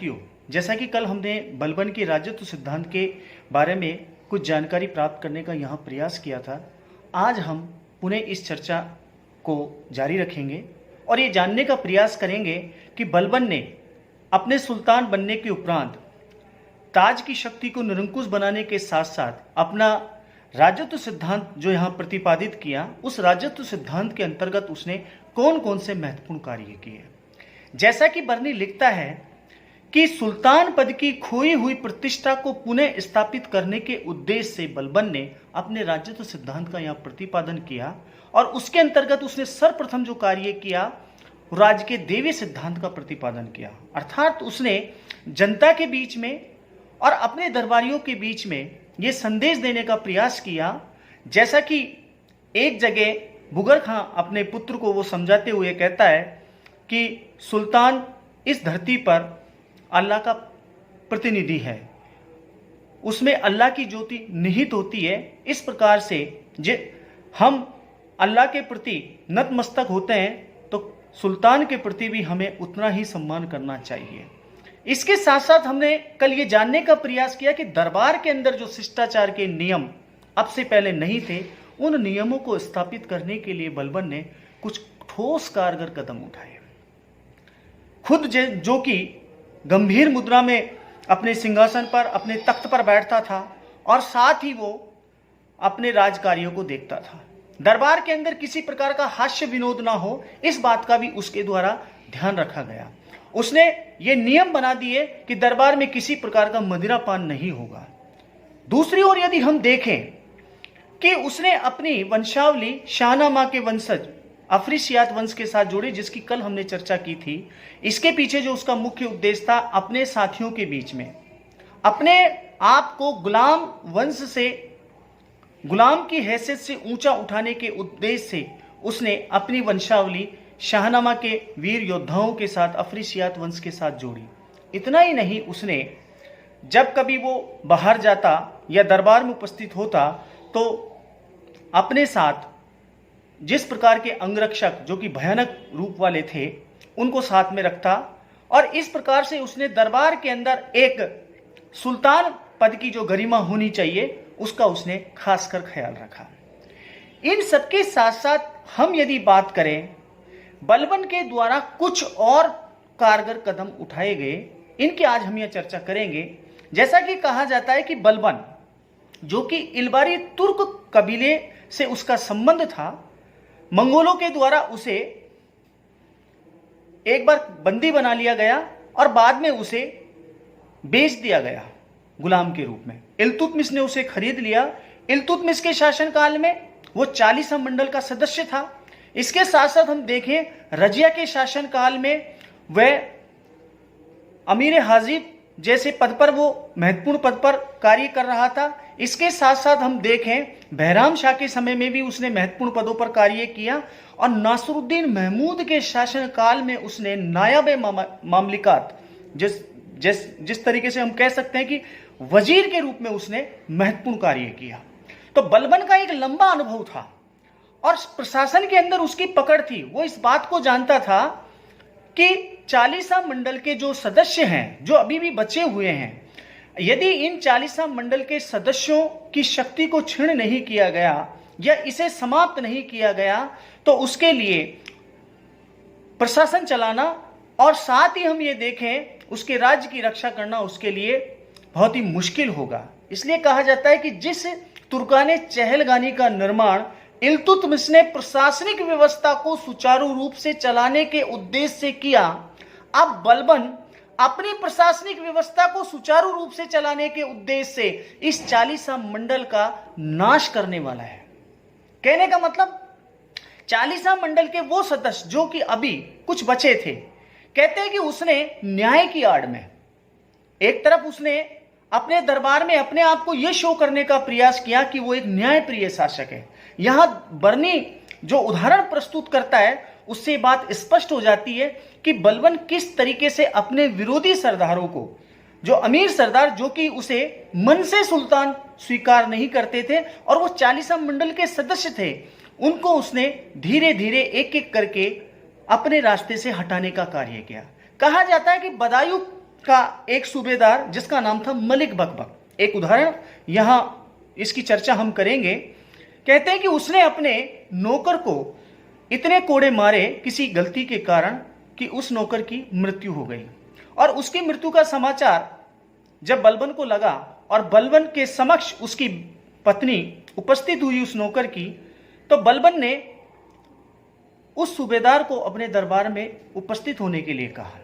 साथियों, जैसा कि कल हमने बलबन के राजत्व सिद्धांत के बारे में कुछ जानकारी प्राप्त करने का यहाँ प्रयास किया था, आज हम पुनः इस चर्चा को जारी रखेंगे और ये जानने का प्रयास करेंगे कि बलबन ने अपने सुल्तान बनने के उपरांत ताज की शक्ति को निरंकुश बनाने के साथ साथ अपना राजत्व सिद्धांत जो यहाँ प्रतिपादित किया, उस राजत्व सिद्धांत के अंतर्गत उसने कौन कौन से महत्वपूर्ण कार्य किए। जैसा कि बर्नी लिखता है कि सुल्तान पद की खोई हुई प्रतिष्ठा को पुनः स्थापित करने के उद्देश्य से बलबन ने अपने राजत्व सिद्धांत का यहाँ प्रतिपादन किया और उसके अंतर्गत उसने सर्वप्रथम जो कार्य किया, राज्य के देवी सिद्धांत का प्रतिपादन किया। अर्थात उसने जनता के बीच में और अपने दरबारियों के बीच में यह संदेश देने का प्रयास किया, जैसा कि एक जगह बुगर खां अपने पुत्र को वो समझाते हुए कहता है कि सुल्तान इस धरती पर अल्लाह का प्रतिनिधि है, उसमें अल्लाह की ज्योति निहित होती है। इस प्रकार से हम अल्लाह के प्रति नतमस्तक होते हैं तो सुल्तान के प्रति भी हमें उतना ही सम्मान करना चाहिए। इसके साथ साथ हमने कल ये जानने का प्रयास किया कि दरबार के अंदर जो शिष्टाचार के नियम अब से पहले नहीं थे, उन नियमों को स्थापित करने के लिए बलबन ने कुछ ठोस कारगर कदम उठाए। खुद जो कि गंभीर मुद्रा में अपने सिंहासन पर, अपने तख्त पर बैठता था और साथ ही वो अपने राजकार्यों को देखता था। दरबार के अंदर किसी प्रकार का हास्य विनोद ना हो, इस बात का भी उसके द्वारा ध्यान रखा गया। उसने ये नियम बना दिए कि दरबार में किसी प्रकार का मदिरापान नहीं होगा। दूसरी ओर यदि हम देखें कि उसने अपनी वंशावली शाहनामा के वंशज अफरीसियात वंश के साथ जोड़ी, जिसकी कल हमने चर्चा की थी। इसके पीछे जो उसका मुख्य उद्देश्य था, अपने साथियों के बीच में अपने आप को गुलाम वंश से, गुलाम की हैसियत से ऊंचा उठाने के उद्देश्य से उसने अपनी वंशावली शाहनामा के वीर योद्धाओं के साथ अफरीसियात वंश के साथ जोड़ी। इतना ही नहीं, उसने जब कभी वो बाहर जाता या दरबार में उपस्थित होता तो अपने साथ जिस प्रकार के अंगरक्षक जो कि भयानक रूप वाले थे, उनको साथ में रखता और इस प्रकार से उसने दरबार के अंदर एक सुल्तान पद की जो गरिमा होनी चाहिए, उसका उसने खासकर ख्याल रखा। इन सबके साथ साथ हम यदि बात करें, बलबन के द्वारा कुछ और कारगर कदम उठाए गए, इनकी आज हम यह चर्चा करेंगे। जैसा कि कहा जाता है कि बलबन जो कि इलबारी तुर्क कबीले से उसका संबंध था, मंगोलों के द्वारा उसे एक बार बंदी बना लिया गया और बाद में उसे बेच दिया गया गुलाम के रूप में। इल्तुतमिश ने उसे खरीद लिया। इल्तुतमिश के शासनकाल में वो 40 मंडल का सदस्य था। इसके साथ साथ हम देखें, रजिया के शासनकाल में वह अमीर हाजिब जैसे पद पर, वो महत्वपूर्ण पद पर कार्य कर रहा था। इसके साथ साथ हम देखें, बहराम शाह के समय में भी उसने महत्वपूर्ण पदों पर कार्य किया और नासरुद्दीन महमूद के शासनकाल में उसने नायब मामलिकात, जिस तरीके से हम कह सकते हैं कि वजीर के रूप में उसने महत्वपूर्ण कार्य किया। तो बलबन का एक लंबा अनुभव था और प्रशासन के अंदर उसकी पकड़ थी। वो इस बात को जानता था कि 40 मंडल के जो सदस्य हैं, जो अभी भी बचे हुए हैं, यदि इन 40 मंडल के सदस्यों की शक्ति को क्षीण नहीं किया गया या इसे समाप्त नहीं किया गया तो उसके लिए प्रशासन चलाना और साथ ही हम ये देखें उसके राज्य की रक्षा करना उसके लिए बहुत ही मुश्किल होगा। इसलिए कहा जाता है कि जिस तुर्काने चहलगानी का निर्माण इल्तुतमिश ने प्रशासनिक व्यवस्था को सुचारू रूप से चलाने के उद्देश्य से किया, अब बलबन अपनी प्रशासनिक व्यवस्था को सुचारू रूप से चलाने के उद्देश्य से इस 40 मंडल का नाश करने वाला है। कहने का मतलब 40 मंडल के वो सदस्य जो कि अभी कुछ बचे थे, कहते हैं कि उसने न्याय की आड़ में एक तरफ उसने अपने दरबार में अपने आप को यह शो करने का प्रयास किया कि वो एक न्यायप्रिय शासक है। यहां बर्नी जो उदाहरण प्रस्तुत करता है उससे बात स्पष्ट हो जाती है कि बलबन किस तरीके से अपने विरोधी सरदारों को, जो अमीर सरदार जो कि उसे मन से सुल्तान स्वीकार नहीं करते थे और वो 40 मंडल के सदस्य थे, उनको उसने धीरे धीरे एक एक करके अपने रास्ते से हटाने का कार्य किया। कहा जाता है कि बदायूं का एक सूबेदार जिसका नाम था मलिक बकबक। एक उदाहरण यहां इसकी चर्चा हम करेंगे। कहते हैं कि उसने अपने नौकर को इतने कोड़े मारे किसी गलती के कारण कि उस नौकर की मृत्यु हो गई। और उसकी मृत्यु का समाचार जब बलबन को लगा और बलबन के समक्ष उसकी पत्नी उपस्थित हुई उस नौकर की, तो बलबन ने उस सूबेदार को अपने दरबार में उपस्थित होने के लिए कहा।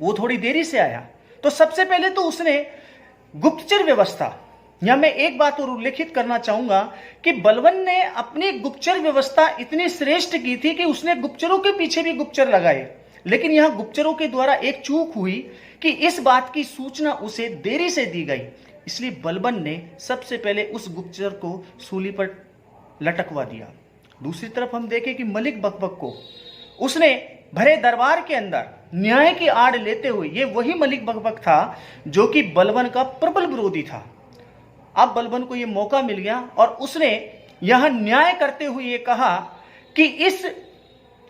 वो थोड़ी देरी से आया। तो सबसे पहले तो उसने गुप्तचर व्यवस्था, यहां मैं एक बात और उल्लेखित करना चाहूंगा कि बलबन ने अपनी गुप्तचर व्यवस्था इतनी श्रेष्ठ की थी कि उसने गुप्तचरों के पीछे भी गुप्तचर लगाए। लेकिन यहां गुप्तचरों के द्वारा एक चूक हुई कि इस बात की सूचना उसे देरी से दी गई, इसलिए बलबन ने सबसे पहले उस गुप्तचर को सूली पर लटकवा दिया। दूसरी तरफ हम देखें कि मलिक बकबक को उसने भरे दरबार के अंदर न्याय की आड़ लेते हुए, ये वही मलिक बकबक था जो कि बलबन का प्रबल विरोधी था। अब बलबन को यह मौका मिल गया और उसने यहां न्याय करते हुए यह कहा कि इस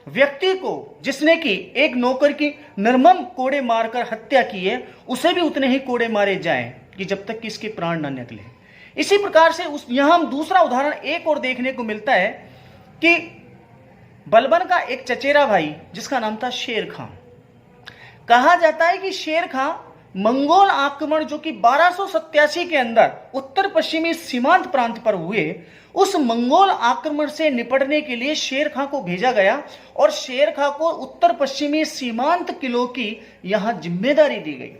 व्यक्ति को जिसने की एक नौकर की निर्मम कोड़े मारकर हत्या की है, उसे भी उतने ही कोड़े मारे जाएं कि जब तक कि इसके प्राण न निकले। इसी प्रकार से यहां हम दूसरा उदाहरण एक और देखने को मिलता है कि बलबन का एक चचेरा भाई जिसका नाम था शेर खां। कहा जाता है कि शेर खां मंगोल आक्रमण जो कि 1287 के अंदर उत्तर पश्चिमी सीमांत प्रांत पर हुए, उस मंगोल आक्रमण से निपटने के लिए शेर खां को भेजा गया और शेर खां को उत्तर पश्चिमी सीमांत किलों की यहां जिम्मेदारी दी गई।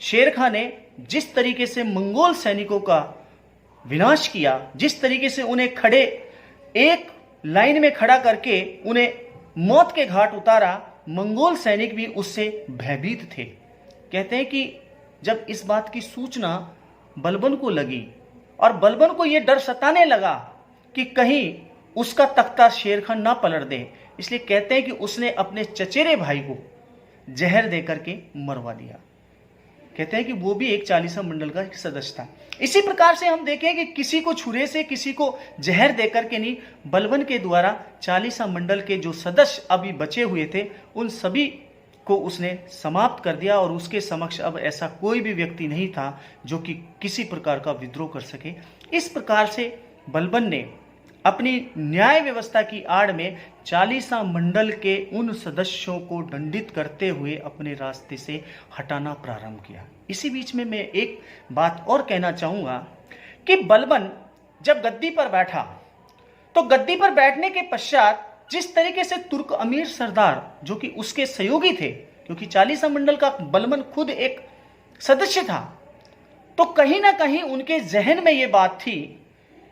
शेर खां ने जिस तरीके से मंगोल सैनिकों का विनाश किया, जिस तरीके से उन्हें खड़े एक लाइन में खड़ा करके उन्हें मौत के घाट उतारा, मंगोल सैनिक भी उससे भयभीत थे। कहते हैं कि जब इस बात की सूचना बलबन को लगी और बलबन को यह डर सताने लगा कि कहीं उसका तख्ता शेर खान ना पलट दे, इसलिए कहते हैं कि उसने अपने चचेरे भाई को जहर देकर के मरवा दिया। कहते हैं कि वो भी एक 40वां मंडल का सदस्य था। इसी प्रकार से हम देखें कि किसी को छुरे से, किसी को जहर देकर के नहीं, बलबन के द्वारा 40वां मंडल के जो सदस्य अभी बचे हुए थे उन सभी को उसने समाप्त कर दिया और उसके समक्ष अब ऐसा कोई भी व्यक्ति नहीं था जो कि किसी प्रकार का विद्रोह कर सके। इस प्रकार से बलबन ने अपनी न्याय व्यवस्था की आड़ में 40वां मंडल के उन सदस्यों को दंडित करते हुए अपने रास्ते से हटाना प्रारंभ किया। इसी बीच में मैं एक बात और कहना चाहूंगा कि बलबन जब गद्दी पर बैठा तो गद्दी पर बैठने के पश्चात जिस तरीके से तुर्क अमीर सरदार जो कि उसके सहयोगी थे, क्योंकि 40वां मंडल का बलबन खुद एक सदस्य था, तो कहीं ना कहीं उनके जहन में यह बात थी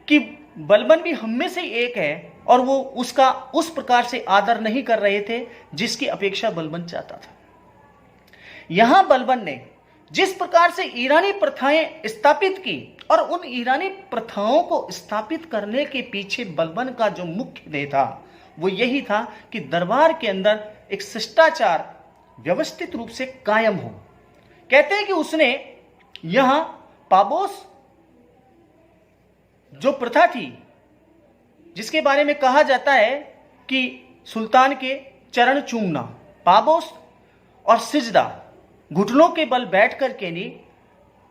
कि बलबन भी हम में से एक है और वो उसका उस प्रकार से आदर नहीं कर रहे थे जिसकी अपेक्षा बलबन चाहता था। यहां बलबन ने जिस प्रकार से ईरानी प्रथाएं स्थापित की और उन ईरानी प्रथाओं को स्थापित करने के पीछे बलबन का जो मुख्य ध्येय था वो यही था कि दरबार के अंदर एक शिष्टाचार व्यवस्थित रूप से कायम हो। कहते हैं कि उसने यहां पाबोस जो प्रथा थी जिसके बारे में कहा जाता है कि सुल्तान के चरण चूमना, पाबोस और सिजदा, घुटनों के बल बैठ कर के नहीं,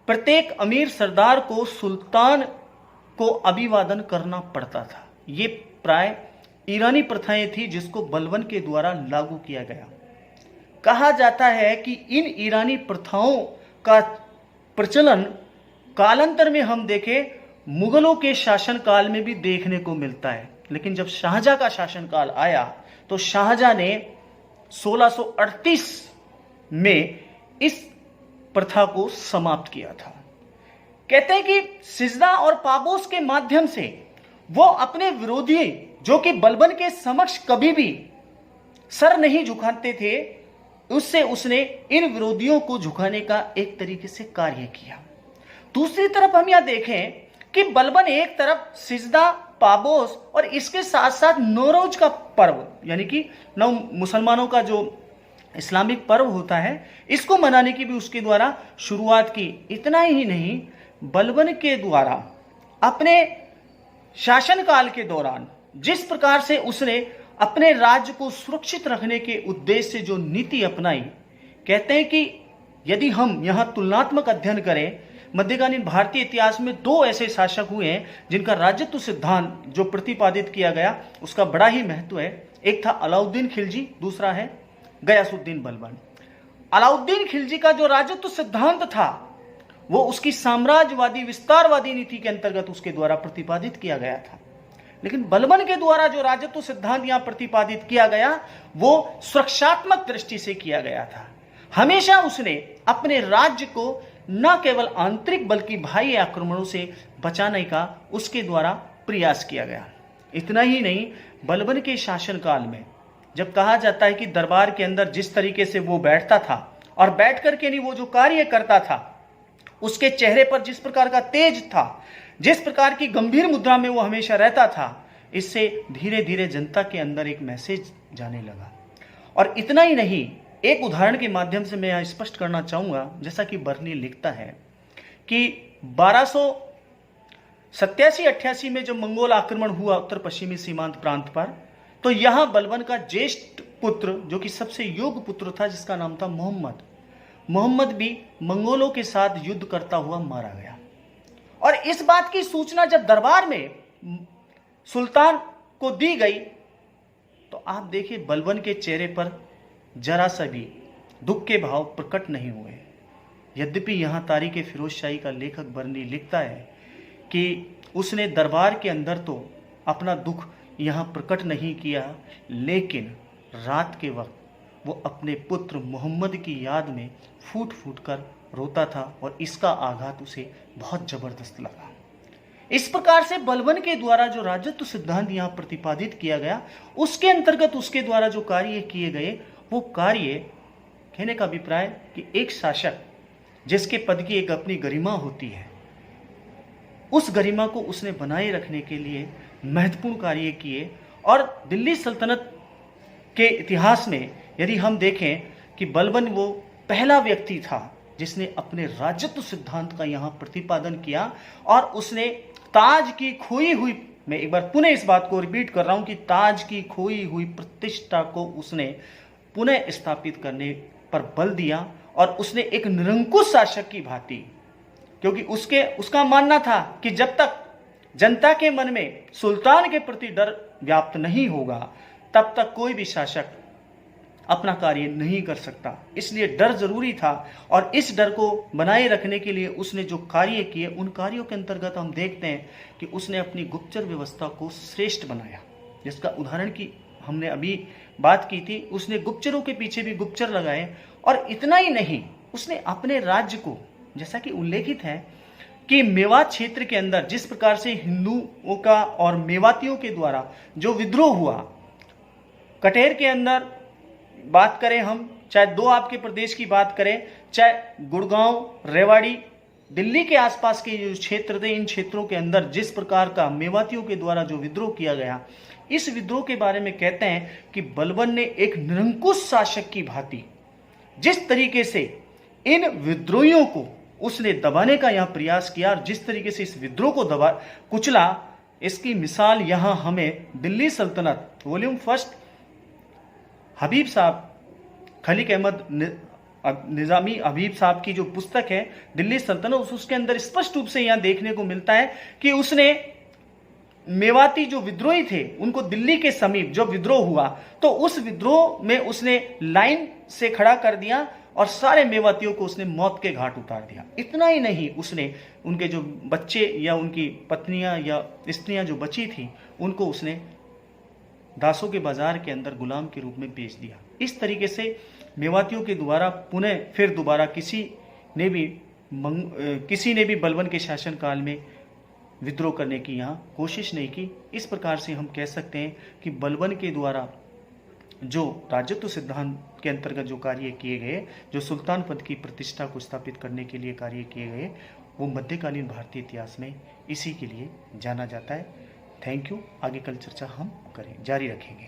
प्रत्येक अमीर सरदार को सुल्तान को अभिवादन करना पड़ता था। ये प्राय ईरानी प्रथाएं थी जिसको बलबन के द्वारा लागू किया गया। कहा जाता है कि इन ईरानी प्रथाओं का प्रचलन कालांतर में हम देखें मुगलों के शासनकाल में भी देखने को मिलता है, लेकिन जब शाहजहां का शासनकाल आया तो शाहजहां ने 1638 में इस प्रथा को समाप्त किया था। कहते हैं कि सिजदा और पाबोस के माध्यम से वो अपने विरोधी जो कि बलबन के समक्ष कभी भी सर नहीं झुकाते थे, उससे उसने इन विरोधियों को झुकाने का एक तरीके से कार्य किया। दूसरी तरफ हम यह देखें कि बलबन एक तरफ सिजदा, पाबोस और इसके साथ साथ नौरोज का पर्व यानी कि नव मुसलमानों का जो इस्लामिक पर्व होता है, इसको मनाने की भी उसके द्वारा शुरुआत की। इतना ही नहीं, बलबन के द्वारा अपने शासनकाल के दौरान जिस प्रकार से उसने अपने राज्य को सुरक्षित रखने के उद्देश्य से जो नीति अपनाई, कहते हैं कि यदि हम यहाँ तुलनात्मक अध्ययन करें, मध्यकालीन भारतीय इतिहास में दो ऐसे शासक हुए हैं जिनका राजत्व सिद्धांत जो प्रतिपादित किया गया उसका बड़ा ही महत्व है। एक था अलाउद्दीन खिलजी, दूसरा है गयासुद्दीन बलबन। अलाउद्दीन खिलजी का जो राजत्व सिद्धांत था वो उसकी साम्राज्यवादी विस्तारवादी नीति के अंतर्गत उसके द्वारा प्रतिपादित किया गया था, लेकिन बलबन के द्वारा जो राजत्व सिद्धांत यहां प्रतिपादित किया गया वो सुरक्षात्मक दृष्टि से किया गया था। हमेशा उसने अपने राज्य को न केवल आंतरिक बल्कि बाह्य आक्रमणों से बचाने का उसके द्वारा प्रयास किया गया। इतना ही नहीं, बलबन के शासनकाल में जब कहा जाता है कि दरबार के अंदर जिस तरीके से वो बैठता था और बैठ करके नहीं वो जो कार्य करता था, उसके चेहरे पर जिस प्रकार का तेज था, जिस प्रकार की गंभीर मुद्रा में वो हमेशा रहता था, इससे धीरे धीरे जनता के अंदर एक मैसेज जाने लगा। और इतना ही नहीं, एक उदाहरण के माध्यम से मैं यहां स्पष्ट करना चाहूंगा, जैसा कि बर्नी लिखता है कि 1287-88 में जब मंगोल आक्रमण हुआ उत्तर पश्चिमी सीमांत प्रांत पर, तो यहां बलबन का ज्येष्ठ पुत्र जो कि सबसे योग्य पुत्र था, जिसका नाम था मोहम्मद भी मंगोलों के साथ युद्ध करता हुआ मारा गया। और इस बात की सूचना जब दरबार में सुल्तान को दी गई तो आप देखिए बलबन के चेहरे पर जरा सा भी दुख के भाव प्रकट नहीं हुए। यद्यपि यहां तारीख फिरोज शाही का लेखक बर्नी लिखता है कि उसने दरबार के अंदर तो अपना दुख यहां प्रकट नहीं किया, लेकिन रात के वक्त वो अपने पुत्र मोहम्मद की याद में फूट फूट कर रोता था और इसका आघात उसे बहुत जबरदस्त लगा। इस प्रकार से बलबन के द्वारा जो राजत्व सिद्धांत यहां प्रतिपादित किया गया, उसके अंतर्गत उसके द्वारा जो कार्य किए गए, वो कार्य, कहने का अभिप्राय कि एक शासक जिसके पद की एक अपनी गरिमा होती है, उस गरिमा को उसने बनाए रखने के लिए महत्वपूर्ण कार्य किए। और दिल्ली सल्तनत के इतिहास में यदि हम देखें कि बलबन वो पहला व्यक्ति था जिसने अपने राजत्व सिद्धांत का यहाँ प्रतिपादन किया और उसने ताज की खोई हुई, मैं एक बार पुनः इस बात को रिपीट कर रहा हूं कि ताज की खोई हुई प्रतिष्ठा को उसने पुनः स्थापित करने पर बल दिया। और उसने एक निरंकुश शासक की भांति, क्योंकि उसका मानना था कि जब तक जनता के मन में सुल्तान के प्रति डर व्याप्त नहीं होगा तब तक कोई भी शासक अपना कार्य नहीं कर सकता। इसलिए डर जरूरी था और इस डर को बनाए रखने के लिए उसने जो कार्य किए, उन कार्यों के अंतर्गत हम देखते हैं कि उसने अपनी गुप्तचर व्यवस्था को श्रेष्ठ बनाया, जिसका उदाहरण की हमने अभी बात की थी। उसने गुप्तचरों के पीछे भी गुप्तचर लगाए। और इतना ही नहीं, उसने अपने राज्य को, जैसा कि उल्लेखित है कि मेवात क्षेत्र के अंदर जिस प्रकार से हिंदुओं का और मेवातियों के द्वारा जो विद्रोह हुआ, कटेर के अंदर बात करें हम, चाहे दो आपके प्रदेश की बात करें, चाहे गुड़गांव, रेवाड़ी, दिल्ली के आसपास के जो क्षेत्र थे, इन क्षेत्रों के अंदर जिस प्रकार का मेवातियों के द्वारा जो विद्रोह किया गया, इस विद्रोह के बारे में कहते हैं कि बलबन ने एक निरंकुश शासक की भांति जिस तरीके से इन विद्रोहियों को उसने दबाने का यहां प्रयास किया और जिस तरीके से इस विद्रोह को दबा कुचला, इसकी मिसाल यहां हमें दिल्ली सल्तनत वॉल्यूम फर्स्ट हबीब साहब, खलीक अहमद निजामी हबीब साहब की जो पुस्तक है दिल्ली सल्तनत, उसके अंदर स्पष्ट रूप से यहां देखने को मिलता है कि उसने मेवाती जो विद्रोही थे उनको दिल्ली के समीप जो विद्रोह हुआ, तो उस विद्रोह में उसने लाइन से खड़ा कर दिया और सारे मेवातियों को उसने मौत के घाट उतार दिया। इतना ही नहीं, उसने उनके जो बच्चे या उनकी पत्नियां या स्त्रियां जो बची थी उनको उसने दासों के बाजार के अंदर गुलाम के रूप में बेच दिया। इस तरीके से मेवातियों के द्वारा पुनः फिर दोबारा किसी ने भी बलबन के शासनकाल में विद्रोह करने की यहाँ कोशिश नहीं की। इस प्रकार से हम कह सकते हैं कि बलबन के द्वारा जो राजत्व सिद्धांत के अंतर्गत जो कार्य किए गए, जो सुल्तान पद की प्रतिष्ठा को स्थापित करने के लिए कार्य किए गए, वो मध्यकालीन भारतीय इतिहास में इसी के लिए जाना जाता है। Thank you. आगे कल चर्चा हम जारी रखेंगे।